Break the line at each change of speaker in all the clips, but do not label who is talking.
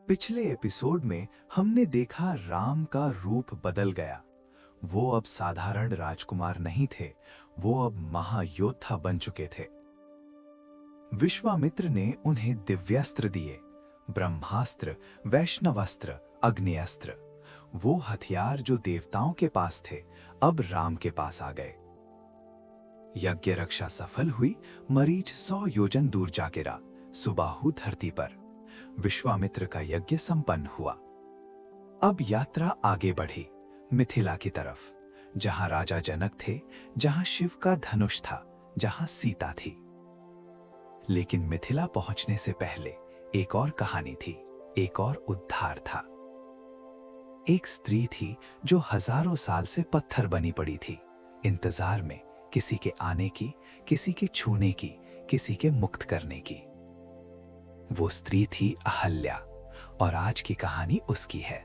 पिछले एपिसोड में हमने देखा राम का रूप बदल गया। वो अब साधारण राजकुमार नहीं थे, वो अब महायोद्धा बन चुके थे। विश्वामित्र ने उन्हें दिव्यास्त्र दिए, ब्रह्मास्त्र, वैष्णवास्त्र, अग्निअस्त्र। वो हथियार जो देवताओं के पास थे, अब राम के पास आ गए। यज्ञ रक्षा सफल हुई। मरीच 100 योजन दूर जा गिरा, सुबाहु धरती पर। विश्वामित्र का यज्ञ संपन्न हुआ। अब यात्रा आगे बढ़ी मिथिला की तरफ, जहां राजा जनक थे, जहां शिव का धनुष था, जहां सीता थी। लेकिन मिथिला पहुंचने से पहले एक और कहानी थी, एक और उद्धार था। एक स्त्री थी जो हजारों साल से पत्थर बनी पड़ी थी, इंतजार में किसी के आने की, किसी के छूने की, किसी के मुक्त करने की। वो स्त्री थी अहल्या, और आज की कहानी उसकी है।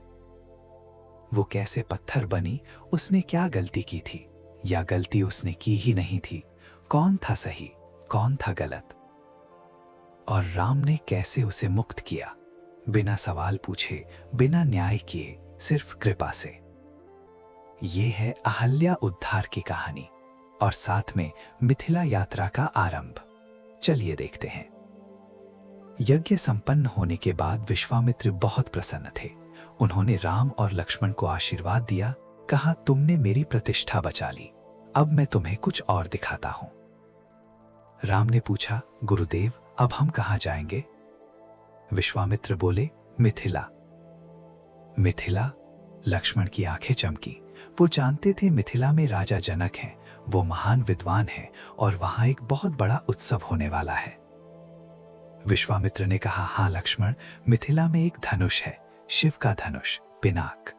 वो कैसे पत्थर बनी, उसने क्या गलती की थी, या गलती उसने की ही नहीं थी, कौन था सही, कौन था गलत, और राम ने कैसे उसे मुक्त किया, बिना सवाल पूछे, बिना न्याय किए, सिर्फ कृपा से। ये है अहल्या उद्धार की कहानी, और साथ में मिथिला यात्रा का आरंभ। चलिए देखते हैं। यज्ञ संपन्न होने के बाद विश्वामित्र बहुत प्रसन्न थे। उन्होंने राम और लक्ष्मण को आशीर्वाद दिया, कहा, तुमने मेरी प्रतिष्ठा बचा ली, अब मैं तुम्हें कुछ और दिखाता हूं। राम ने पूछा, गुरुदेव, अब हम कहां जाएंगे? विश्वामित्र बोले, मिथिला। मिथिला? लक्ष्मण की आंखें चमकी। वो जानते थे मिथिला में राजा जनक हैं, वो महान विद्वान हैं, और वहां एक बहुत बड़ा उत्सव होने वाला है। विश्वामित्र ने कहा, हाँ लक्ष्मण, मिथिला में एक धनुष है, शिव का धनुष, पिनाक।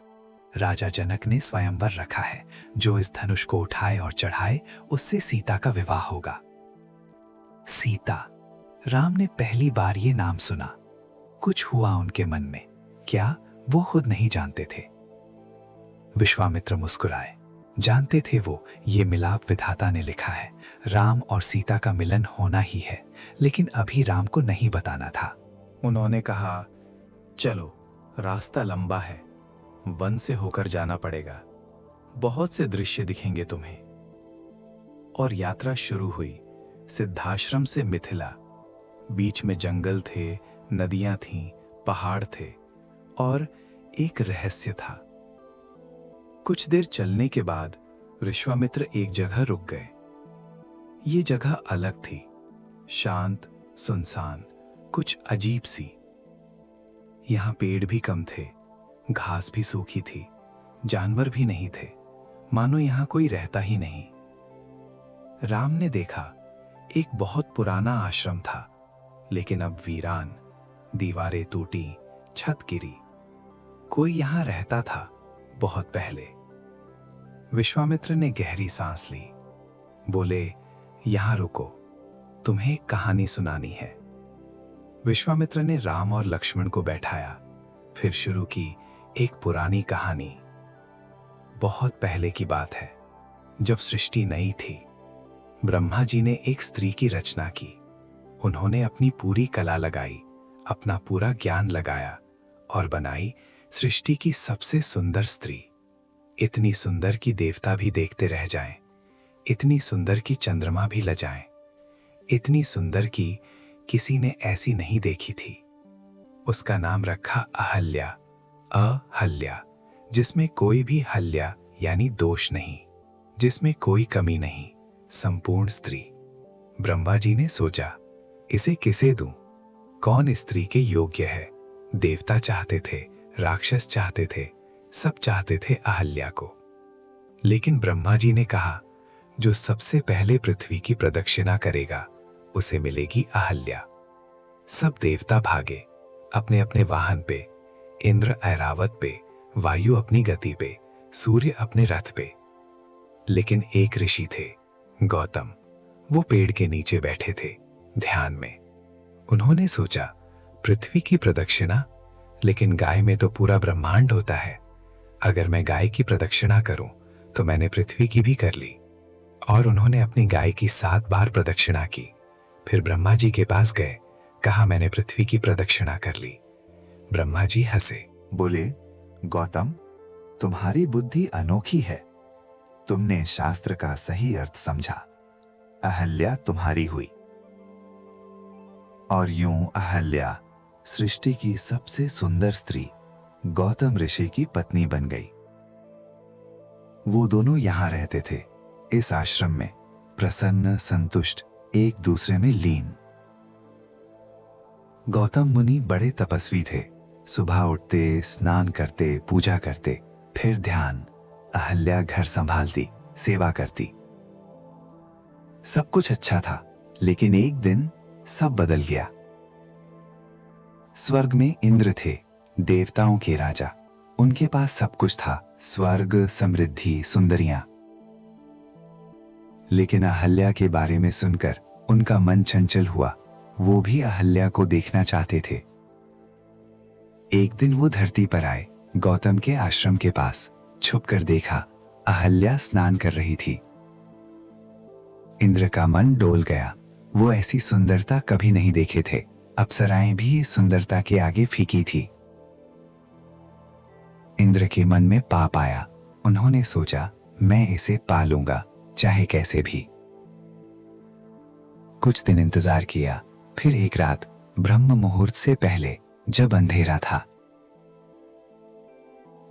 राजा जनक ने स्वयंवर रखा है, जो इस धनुष को उठाए और चढ़ाए, उससे सीता का विवाह होगा। सीता? राम ने पहली बार ये नाम सुना। कुछ हुआ उनके मन में, क्या वो खुद नहीं जानते थे। विश्वामित्र मुस्कुराए। जानते थे वो, ये मिलाप विधाता ने लिखा है, राम और सीता का मिलन होना ही है, लेकिन अभी राम को नहीं बताना था।
उन्होंने कहा, चलो, रास्ता लंबा है, वन से होकर जाना पड़ेगा, बहुत से दृश्य दिखेंगे तुम्हें। और यात्रा शुरू हुई सिद्धाश्रम से मिथिला। बीच में जंगल थे, नदियां थीं, पहाड़ थे, और एक रहस्य था। कुछ देर चलने के बाद विश्वामित्र एक जगह रुक गए। ये जगह अलग थी, शांत, सुनसान, कुछ अजीब सी। यहां पेड़ भी कम थे, घास भी सूखी थी, जानवर भी नहीं थे, मानो यहां कोई रहता ही नहीं। राम ने देखा, एक बहुत पुराना आश्रम था, लेकिन अब वीरान, दीवारें टूटी, छत गिरी। कोई यहां रहता था बहुत पहले। विश्वामित्र ने गहरी सांस ली, बोले, यहां रुको, तुम्हें एक कहानी सुनानी है। विश्वामित्र ने राम और लक्ष्मण को बैठाया, फिर शुरू की एक पुरानी कहानी। बहुत पहले की बात है, जब सृष्टि नई थी। ब्रह्मा जी ने एक स्त्री की रचना की। उन्होंने अपनी पूरी कला लगाई, अपना पूरा ज्ञान लगाया, और बनाई सृष्टि की सबसे सुंदर स्त्री। इतनी सुंदर कि देवता भी देखते रह जाएं, इतनी सुंदर कि चंद्रमा भी लजाएं, इतनी सुंदर कि किसी ने ऐसी नहीं देखी थी। उसका नाम रखा अहल्या, अहल्या, जिसमें कोई भी हल्या यानी दोष नहीं, जिसमें कोई कमी नहीं, संपूर्ण स्त्री। ब्रह्मा जी ने सोचा, इसे किसे दूं? कौन इस स्त्री के योग्य है? देवता चाहते थे, राक्षस चाहते थे, सब चाहते थे अहल्या को। लेकिन ब्रह्मा जी ने कहा, जो सबसे पहले पृथ्वी की प्रदक्षिणा करेगा, उसे मिलेगी अहल्या। सब देवता भागे, अपने अपने वाहन पे, इंद्र ऐरावत पे, वायु अपनी गति पे, सूर्य अपने रथ पे। लेकिन एक ऋषि थे, गौतम। वो पेड़ के नीचे बैठे थे, ध्यान में। उन्होंने सोचा, पृथ्वी की प्रदक्षिणा, लेकिन गाय में तो पूरा ब्रह्मांड होता है। अगर मैं गाय की प्रदक्षिणा करूं, तो मैंने पृथ्वी की भी कर ली। और उन्होंने अपनी गाय की 7 बार प्रदक्षिणा की। फिर ब्रह्मा जी के पास गए, कहा, मैंने पृथ्वी की प्रदक्षिणा कर ली। ब्रह्मा जी हंसे।
बोले, गौतम, तुम्हारी बुद्धि अनोखी है। तुमने शास्त्र का सही अर्थ समझा। अहल्या तुम्हारी हुई। और यूं अहल्या सृष्टि की सबसे सुंदर स्त्री गौतम ऋषि की पत्नी बन गई। वो दोनों यहां रहते थे, इस आश्रम में, प्रसन्न, संतुष्ट, एक दूसरे में लीन। गौतम मुनि बड़े तपस्वी थे। सुबह उठते, स्नान करते, पूजा करते, फिर ध्यान। अहल्या घर संभालती, सेवा करती। सब कुछ अच्छा था, लेकिन एक दिन सब बदल गया। स्वर्ग में इंद्र थे, देवताओं के राजा। उनके पास सब कुछ था, स्वर्ग, समृद्धि, सुंदरियां। लेकिन अहल्या के बारे में सुनकर उनका मन चंचल हुआ। वो भी अहल्या को देखना चाहते थे। एक दिन वो धरती पर आए, गौतम के आश्रम के पास। छुपकर देखा, अहल्या स्नान कर रही थी। इंद्र का मन डोल गया। वो ऐसी सुंदरता कभी नहीं देखे थे। अप्सराएं भी इस सुंदरता के आगे फीकी थी। इंद्र के मन में पाप आया। उन्होंने सोचा, मैं इसे पालूंगा, चाहे कैसे भी। कुछ दिन इंतजार किया। फिर एक रात, ब्रह्म मुहूर्त से पहले, जब अंधेरा था,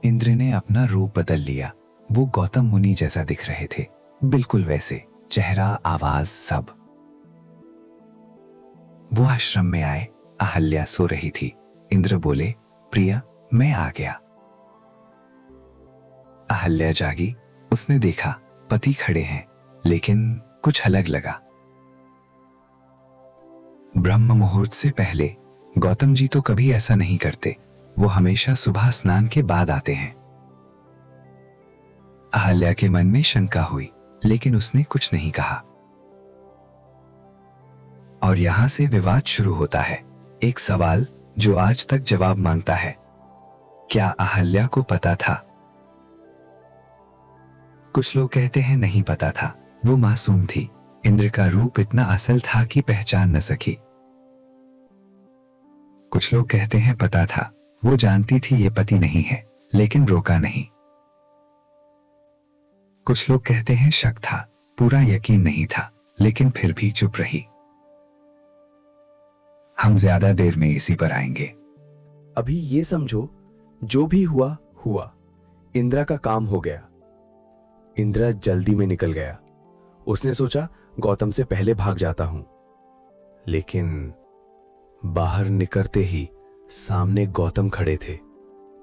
इंद्र ने अपना रूप बदल लिया। वो गौतम मुनि जैसा दिख रहे थे, बिल्कुल वैसे, चेहरा, आवाज, सब। वो आश्रम में आए। अहल्या सो रही थी। इंद्र बोले, प्रिया, मैं आ गया। अहल्या जागी। उसने देखा, पति खड़े हैं, लेकिन कुछ अलग लगा। ब्रह्म मुहूर्त से पहले गौतम जी तो कभी ऐसा नहीं करते। वो हमेशा सुबह स्नान के बाद आते हैं। अहल्या के मन में शंका हुई, लेकिन उसने कुछ नहीं कहा। और यहां से विवाद शुरू होता है। एक सवाल जो आज तक जवाब मांगता है। क्या अहल्या को पता था? कुछ लोग कहते हैं नहीं पता था, वो मासूम थी। इंद्र का रूप इतना असल था कि पहचान न सकी। कुछ लोग कहते हैं पता था, वो जानती थी ये पति नहीं है, लेकिन रोका नहीं। कुछ लोग कहते हैं शक था, पूरा यकीन नहीं था, लेकिन फिर भी चुप रही। हम ज्यादा देर में इसी पर आएंगे।
अभी ये समझो, जो भी हुआ हुआ। इंद्रा का काम हो गया। इंद्रा जल्दी में निकल गया। उसने सोचा गौतम से पहले भाग जाता हूं, लेकिन बाहर निकलते ही सामने गौतम खड़े थे।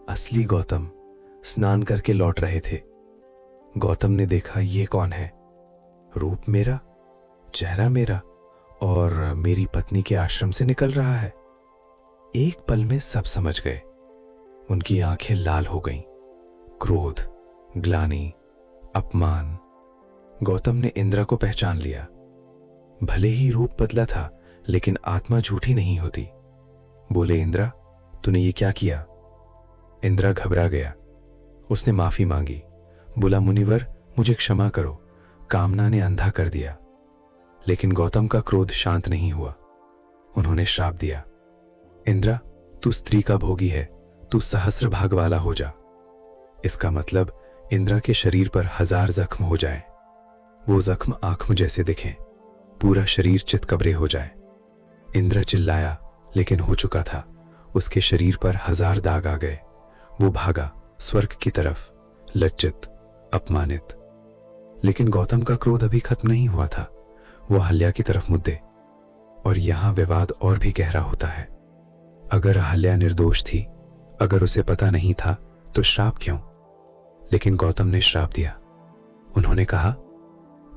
असली गौतम स्नान करके लौट रहे थे। गौतम ने देखा, ये कौन है? रूप मेरा, चेहरा मेरा, और मेरी पत्नी के आश्रम से निकल रहा है। एक पल में सब समझ गए। उनकी आंखें लाल हो गईं। क्रोध, ग्लानि, अपमान। गौतम ने इंद्रा को पहचान लिया। भले ही रूप बदला था, लेकिन आत्मा झूठी नहीं होती। बोले, इंद्रा, तूने ये क्या किया? इंद्रा घबरा गया। उसने माफी मांगी। बोला, मुनिवर, मुझे क्षमा करो, कामना ने अंधा कर दिया। लेकिन गौतम का क्रोध शांत नहीं हुआ। उन्होंने श्राप दिया, इंद्रा, तू स्त्री का भोगी है, तू सहस्र भाग वाला हो जा। इसका मतलब इंद्रा के शरीर पर 1000 जख्म हो जाए। वो जख्म आंखों जैसे दिखें, पूरा शरीर चितकबरे हो जाए। इंद्र चिल्लाया, लेकिन हो चुका था। उसके शरीर पर 1000 दाग आ गए। वो भागा स्वर्ग की तरफ, लज्जित, अपमानित। लेकिन गौतम का क्रोध अभी खत्म नहीं हुआ था। वो अहल्या की तरफ मुद्दे। और यहां विवाद और भी गहरा होता है। अगर अहल्या निर्दोष थी, अगर उसे पता नहीं था, तो श्राप क्यों? लेकिन गौतम ने श्राप दिया। उन्होंने कहा,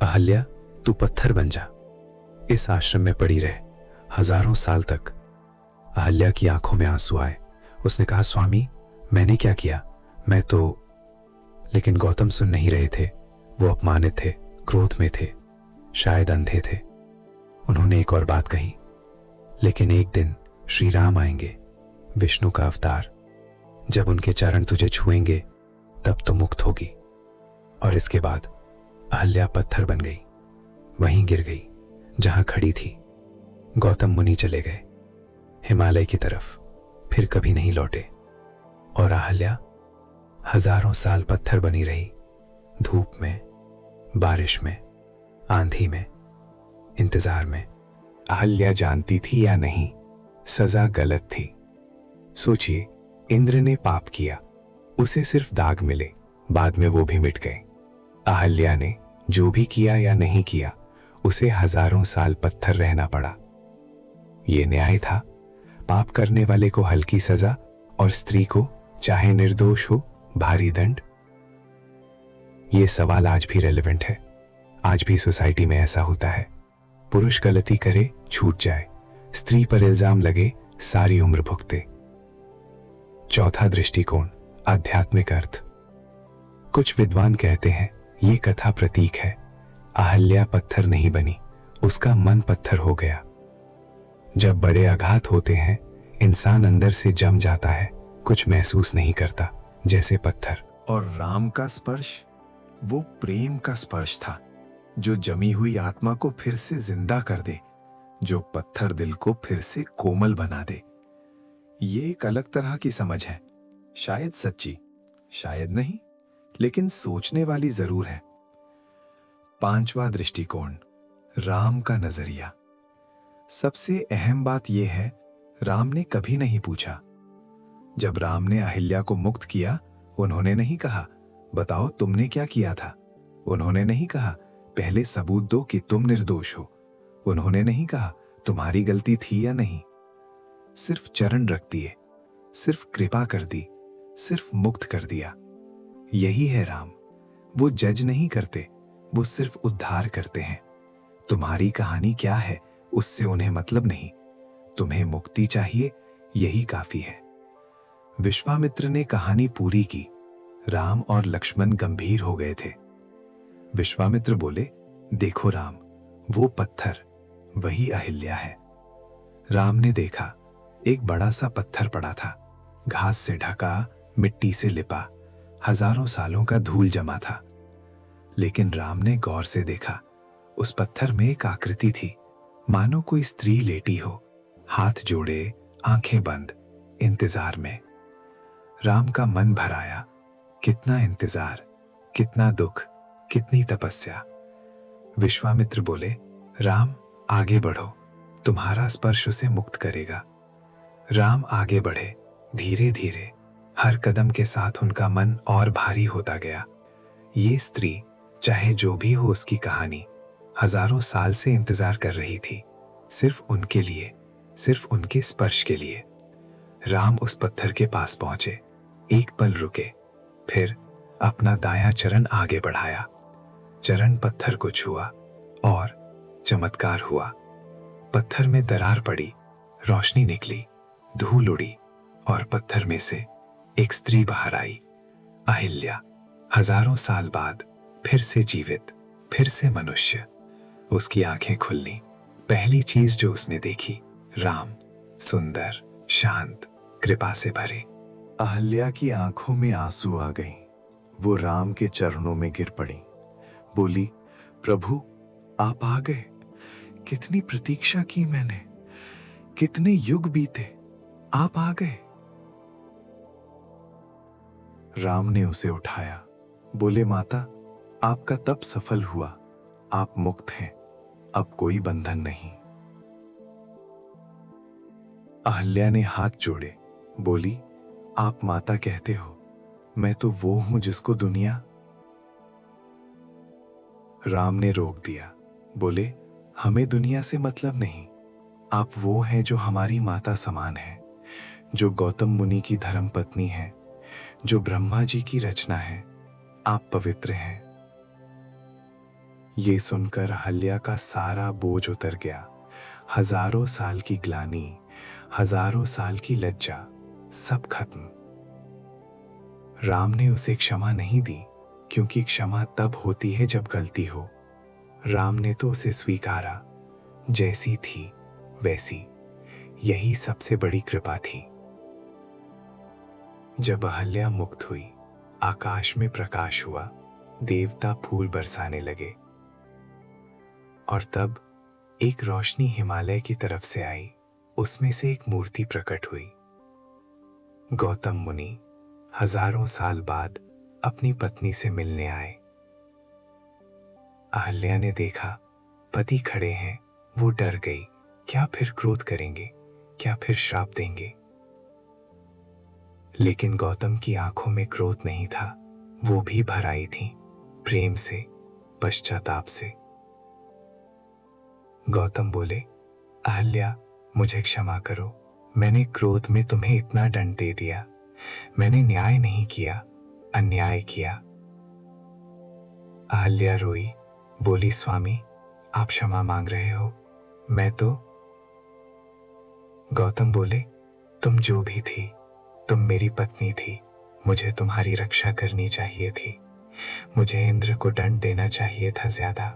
अहल्या, तू पत्थर बन जा, इस आश्रम में पड़ी रहे 1000 साल तक। अहल्या की आंखों में आंसू आए। उसने कहा, स्वामी, मैंने क्या किया? मैं तो। लेकिन गौतम सुन नहीं रहे थे। वो अपमानित थे, क्रोध में थे, शायद अंधे थे। उन्होंने एक और बात कही, लेकिन एक दिन श्री राम आएंगे, विष्णु का अवतार। जब उनके चरण तुझे छुएंगे, तब तो मुक्त होगी। और इसके बाद अहल्या पत्थर बन गई, वहीं गिर गई जहां खड़ी थी। गौतम मुनि चले गए हिमालय की तरफ। फिर कभी नहीं लौटे और अहल्या हजारों साल पत्थर बनी रही, धूप में, बारिश में, आंधी में, इंतजार में।
अहल्या जानती थी या नहीं, सजा गलत थी। सोचिए, इंद्र ने पाप किया, उसे सिर्फ दाग मिले, बाद में वो भी मिट गए। अहल्या ने जो भी किया या नहीं किया, उसे हजारों साल पत्थर रहना पड़ा। ये न्याय था? पाप करने वाले को हल्की सजा और स्त्री को, चाहे निर्दोष हो, भारी दंड? ये सवाल आज भी रेलेवेंट है। आज भी सोसाइटी में ऐसा होता है। पुरुष गलती करे, छूट जाए, स्त्री पर इल्जाम लगे, सारी उम्र भुगते। चौथा दृष्टिकोण, आध्यात्मिक अर्थ। कुछ विद्वान कहते हैं ये कथा प्रतीक है। अहल्या पत्थर नहीं बनी, उसका मन पत्थर हो गया। जब बड़े आघात होते हैं, इंसान अंदर से जम जाता है, कुछ महसूस नहीं करता, जैसे पत्थर।
और राम का स्पर्श, वो प्रेम का स्पर्श था, जो जमी हुई आत्मा को फिर से जिंदा कर दे, जो पत्थर दिल को फिर से कोमल बना दे। ये एक अलग तरह की समझ है, शायद सच्ची, शायद नहीं, लेकिन सोचने वाली जरूर है। पांचवा दृष्टिकोण, राम का नजरिया। सबसे अहम बात यह है, राम ने कभी नहीं पूछा। जब राम ने अहिल्या को मुक्त किया, उन्होंने नहीं कहा बताओ तुमने क्या किया था। उन्होंने नहीं कहा पहले सबूत दो कि तुम निर्दोष हो। उन्होंने नहीं कहा तुम्हारी गलती थी या नहीं। सिर्फ चरण रख दिए, सिर्फ कृपा कर दी, सिर्फ मुक्त कर दिया। यही है राम। वो जज नहीं करते, वो सिर्फ उद्धार करते हैं। तुम्हारी कहानी क्या है उससे उन्हें मतलब नहीं। तुम्हें मुक्ति चाहिए, यही काफी है। विश्वामित्र ने कहानी पूरी की। राम और लक्ष्मण गंभीर हो गए थे। विश्वामित्र बोले, देखो राम, वो पत्थर, वही अहिल्या है। राम ने देखा, एक बड़ा सा पत्थर पड़ा था, घास से ढका, मिट्टी से लिपा, हजारों सालों का धूल जमा था। लेकिन राम ने गौर से देखा, उस पत्थर में एक आकृति थी, मानो कोई स्त्री लेटी हो, हाथ जोड़े, आंखें बंद, इंतजार में। राम का मन भर आया। कितना इंतजार, कितना दुख, कितनी तपस्या। विश्वामित्र बोले, राम आगे बढ़ो, तुम्हारा स्पर्श उसे मुक्त करेगा। राम आगे बढ़े, धीरे धीरे, हर कदम के साथ उनका मन और भारी होता गया। ये स्त्री, चाहे जो भी हो उसकी कहानी, हजारों साल से इंतजार कर रही थी, सिर्फ उनके लिए, सिर्फ उनके स्पर्श के लिए। राम उस पत्थर के पास पहुंचे, एक पल रुके, फिर अपना दायां चरण आगे बढ़ाया। चरण पत्थर को छुआ और चमत्कार हुआ। पत्थर में दरार पड़ी, रोशनी निकली, धूल उड़ी और पत्थर में से एक स्त्री बाहर आई, अहिल्या। हजारों साल बाद फिर से जीवित, फिर से मनुष्य। उसकी आंखें खुलनी। पहली चीज जो उसने देखी, राम, सुंदर, शांत, कृपा से भरे।
अहल्या की आंखों में आंसू आ गईं। वो राम के चरणों में गिर पड़ी, बोली, प्रभु आप आ गए। कितनी प्रतीक्षा की मैंने, कितने युग बीते, आप आ गए। राम ने उसे उठाया, बोले, माता आपका तप सफल हुआ, आप मुक्त हैं, अब कोई बंधन नहीं। अहल्या ने हाथ जोड़े, बोली, आप माता कहते हो, मैं तो वो हूं जिसको दुनिया। राम ने रोक दिया, बोले, हमें दुनिया से मतलब नहीं, आप वो हैं जो हमारी माता समान है, जो गौतम मुनि की धर्म पत्नी है, जो ब्रह्मा जी की रचना है, आप पवित्र हैं। ये सुनकर अहल्या का सारा बोझ उतर गया। हजारों साल की ग्लानि, हजारों साल की लज्जा, सब खत्म। राम ने उसे क्षमा नहीं दी, क्योंकि क्षमा तब होती है जब गलती हो। राम ने तो उसे स्वीकारा, जैसी थी वैसी। यही सबसे बड़ी कृपा थी। जब अहल्या मुक्त हुई, आकाश में प्रकाश हुआ, देवता फूल बरसाने लगे। और तब एक रोशनी हिमालय की तरफ से आई, उसमें से एक मूर्ति प्रकट हुई। गौतम मुनि हजारों साल बाद अपनी पत्नी से मिलने आए। अहल्या ने देखा पति खड़े हैं, वो डर गई। क्या फिर क्रोध करेंगे, क्या फिर श्राप देंगे? लेकिन गौतम की आंखों में क्रोध नहीं था, वो भी भर आई थी प्रेम से, पश्चाताप से। गौतम बोले, अहल्या मुझे क्षमा करो, मैंने क्रोध में तुम्हें इतना दंड दे दिया। मैंने न्याय नहीं किया, अन्याय किया। अहल्या रोई, बोली, स्वामी आप क्षमा मांग रहे हो, मैं तो। गौतम बोले, तुम जो भी थी, तुम मेरी पत्नी थी, मुझे तुम्हारी रक्षा करनी चाहिए थी। मुझे इंद्र को दंड देना चाहिए था ज्यादा,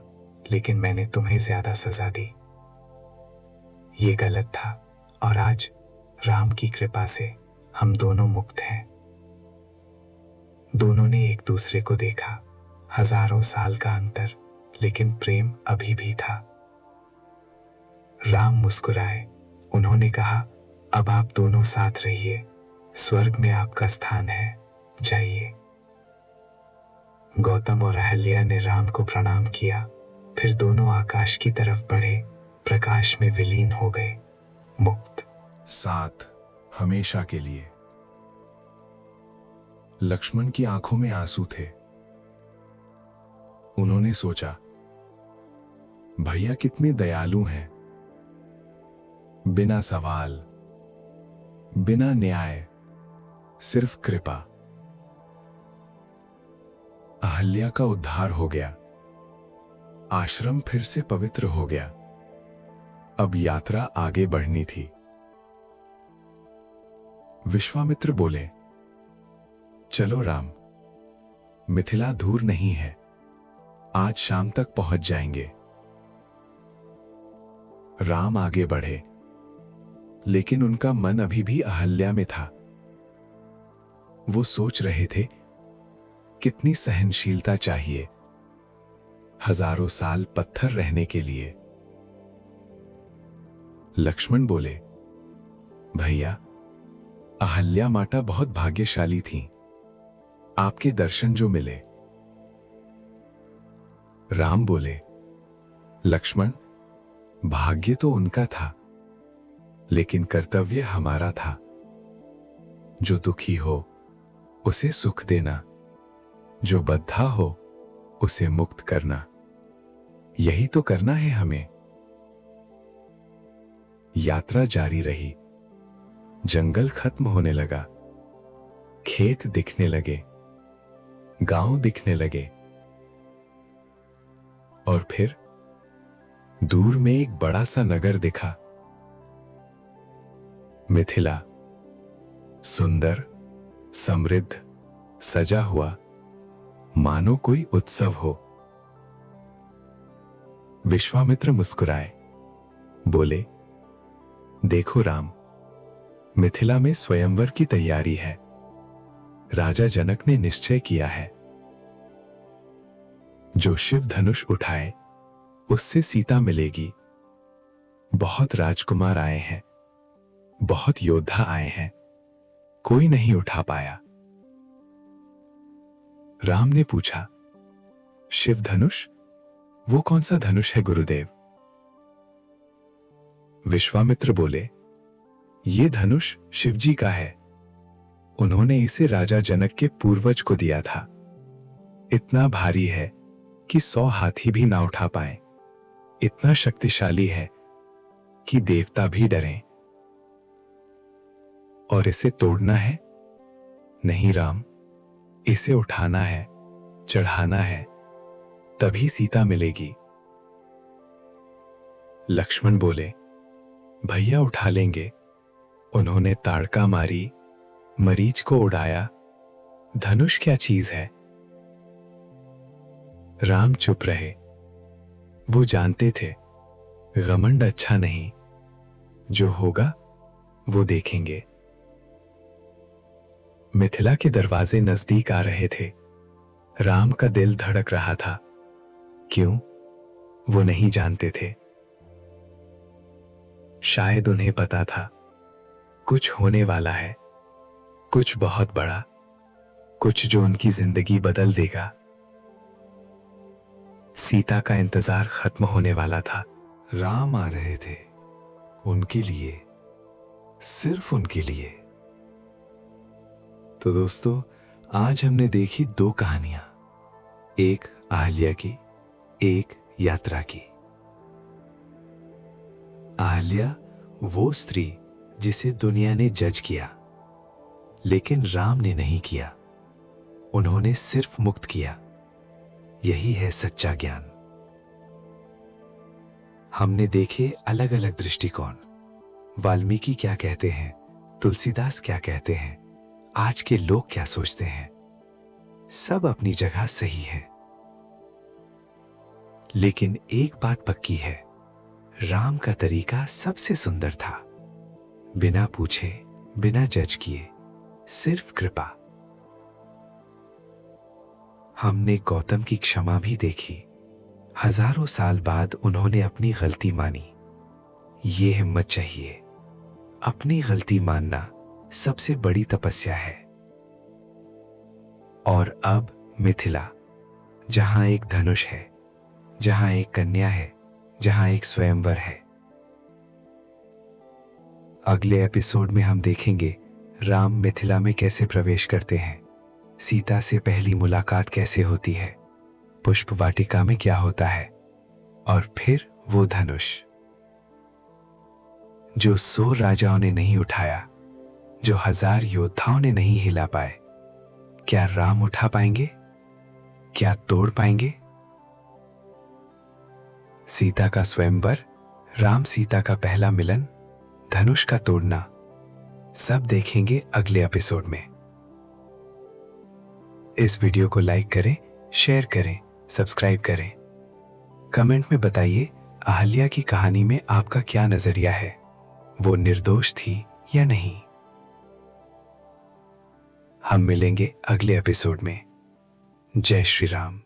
लेकिन मैंने तुम्हें ज्यादा सजा दी। ये गलत था, और आज राम की कृपा से हम दोनों मुक्त हैं। दोनों ने एक दूसरे को देखा, हजारों साल का अंतर, लेकिन प्रेम अभी भी था। राम मुस्कुराए, उन्होंने कहा, अब आप दोनों साथ रहिए, स्वर्ग में आपका स्थान है, जाइए। गौतम और अहल्या ने राम को प्रणाम किया, फिर दोनों आकाश की तरफ बढ़े, प्रकाश में विलीन हो गए, मुक्त।
साथ हमेशा के लिए। लक्ष्मण की आंखों में आंसू थे। उन्होंने सोचा, भैया कितने दयालु हैं। बिना सवाल, बिना न्याय, सिर्फ कृपा। अहल्या का उद्धार हो गया, आश्रम फिर से पवित्र हो गया। अब यात्रा आगे बढ़नी थी। विश्वामित्र बोले, चलो राम, मिथिला दूर नहीं है, आज शाम तक पहुंच जाएंगे। राम आगे बढ़े, लेकिन उनका मन अभी भी अहल्या में था। वो सोच रहे थे, कितनी सहनशीलता चाहिए हजारों साल पत्थर रहने के लिए। लक्ष्मण बोले, भैया अहल्या माता बहुत भाग्यशाली थी, आपके दर्शन जो मिले। राम बोले, लक्ष्मण भाग्य तो उनका था, लेकिन कर्तव्य हमारा था। जो दुखी हो उसे सुख देना, जो बद्धा हो उसे मुक्त करना, यही तो करना है हमें। यात्रा जारी रही। जंगल खत्म होने लगा, खेत दिखने लगे, गांव दिखने लगे, और फिर दूर में एक बड़ा सा नगर दिखा। मिथिला, सुंदर, समृद्ध, सजा हुआ, मानो कोई उत्सव हो। विश्वामित्र मुस्कुराए, बोले, देखो राम, मिथिला में स्वयंवर की तैयारी है। राजा जनक ने निश्चय किया है, जो शिव धनुष उठाए उससे सीता मिलेगी। बहुत राजकुमार आए हैं, बहुत योद्धा आए हैं, कोई नहीं उठा पाया। राम ने पूछा, शिव धनुष, वो कौन सा धनुष है गुरुदेव? विश्वामित्र बोले, ये धनुष शिवजी का है। उन्होंने इसे राजा जनक के पूर्वज को दिया था। इतना भारी है कि 100 हाथी भी ना उठा पाए। इतना शक्तिशाली है कि देवता भी डरें। और इसे तोड़ना है? नहीं राम, इसे उठाना है, चढ़ाना है, तभी सीता मिलेगी। लक्ष्मण बोले, भैया उठा लेंगे। उन्होंने ताड़का मारी, मरीच को उड़ाया, धनुष क्या चीज है? राम चुप रहे। वो जानते थे घमंड अच्छा नहीं, जो होगा वो देखेंगे। मिथिला के दरवाजे नजदीक आ रहे थे। राम का दिल धड़क रहा था। क्यों? वो नहीं जानते थे। शायद उन्हें पता था कुछ होने वाला है,
कुछ बहुत बड़ा, कुछ जो उनकी जिंदगी बदल देगा। सीता का इंतजार खत्म होने वाला था।
राम आ रहे थे, उनके लिए, सिर्फ उनके लिए। तो दोस्तों, आज हमने देखी दो कहानियां, एक अहल्या की, एक यात्रा की। अहल्या वो स्त्री जिसे दुनिया ने जज किया, लेकिन राम ने नहीं किया। उन्होंने सिर्फ मुक्त किया। यही है सच्चा ज्ञान। हमने देखे अलग अलग दृष्टिकोण। वाल्मीकि क्या कहते हैं, तुलसीदास क्या कहते हैं, आज के लोग क्या सोचते हैं। सब अपनी जगह सही है, लेकिन एक बात पक्की है, राम का तरीका सबसे सुंदर था। बिना पूछे, बिना जज किए, सिर्फ कृपा। हमने गौतम की क्षमा भी देखी। हजारों साल बाद उन्होंने अपनी गलती मानी। ये हिम्मत चाहिए। अपनी गलती मानना सबसे बड़ी तपस्या है। और अब मिथिला, जहां एक धनुष है, जहां एक कन्या है, जहां एक स्वयंवर है। अगले एपिसोड में हम देखेंगे राम मिथिला में कैसे प्रवेश करते हैं, सीता से पहली मुलाकात कैसे होती है, पुष्प वाटिका में क्या होता है, और फिर वो धनुष जो 100 राजाओं ने नहीं उठाया, जो 1000 योद्धाओं ने नहीं हिला पाए, क्या राम उठा पाएंगे? क्या तोड़ पाएंगे? सीता का स्वयंवर, राम सीता का पहला मिलन, धनुष का तोड़ना, सब देखेंगे अगले एपिसोड में। इस वीडियो को लाइक करें, शेयर करें, सब्सक्राइब करें। कमेंट में बताइए अहल्या की कहानी में आपका क्या नजरिया है, वो निर्दोष थी या नहीं। हम मिलेंगे अगले एपिसोड में। जय श्री राम।